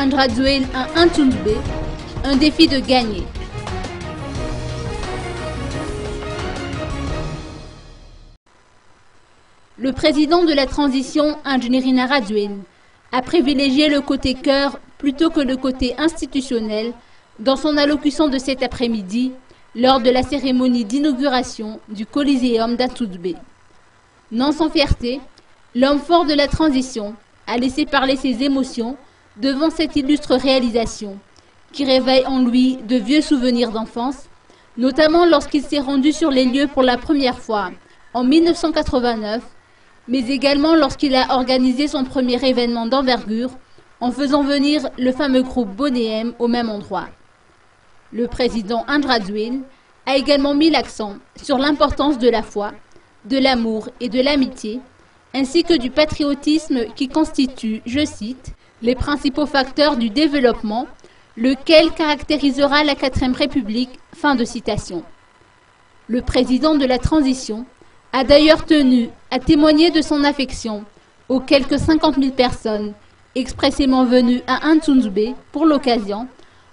Andrazuel à Antoundoubé, un défi de gagner. Le président de la transition, Engineering Andrazuel, a privilégié le côté cœur plutôt que le côté institutionnel dans son allocution de cet après-midi lors de la cérémonie d'inauguration du Coliseum d'Antoundoubé. Non sans fierté, l'homme fort de la transition a laissé parler ses émotions devant cette illustre réalisation qui réveille en lui de vieux souvenirs d'enfance, notamment lorsqu'il s'est rendu sur les lieux pour la première fois en 1989, mais également lorsqu'il a organisé son premier événement d'envergure en faisant venir le fameux groupe Boney M au même endroit. Le président Andrazuel a également mis l'accent sur l'importance de la foi, de l'amour et de l'amitié, ainsi que du patriotisme qui constitue, je cite, les principaux facteurs du développement, lequel caractérisera la 4e République, fin de citation. Le président de la transition a d'ailleurs tenu à témoigner de son affection aux quelques 50 000 personnes expressément venues à Antoundoubé pour l'occasion,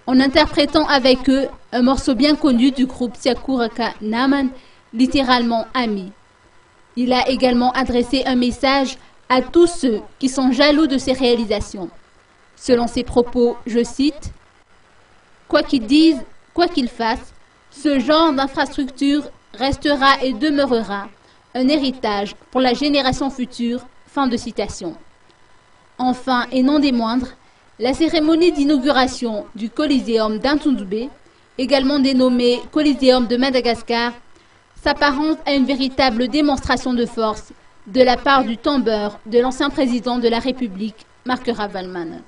en interprétant avec eux un morceau bien connu du groupe Siakuraka Naman, littéralement ami. Il a également adressé un message à tous ceux qui sont jaloux de ses réalisations. Selon ses propos, je cite, « Quoi qu'ils disent, quoi qu'ils fassent, ce genre d'infrastructure restera et demeurera un héritage pour la génération future. » Fin de citation. Enfin, et non des moindres, la cérémonie d'inauguration du Coliseum d'Antoundoubé, également dénommé Coliseum de Madagascar, s'apparente à une véritable démonstration de force de la part du tambour de l'ancien président de la République, Marc Ravaloman.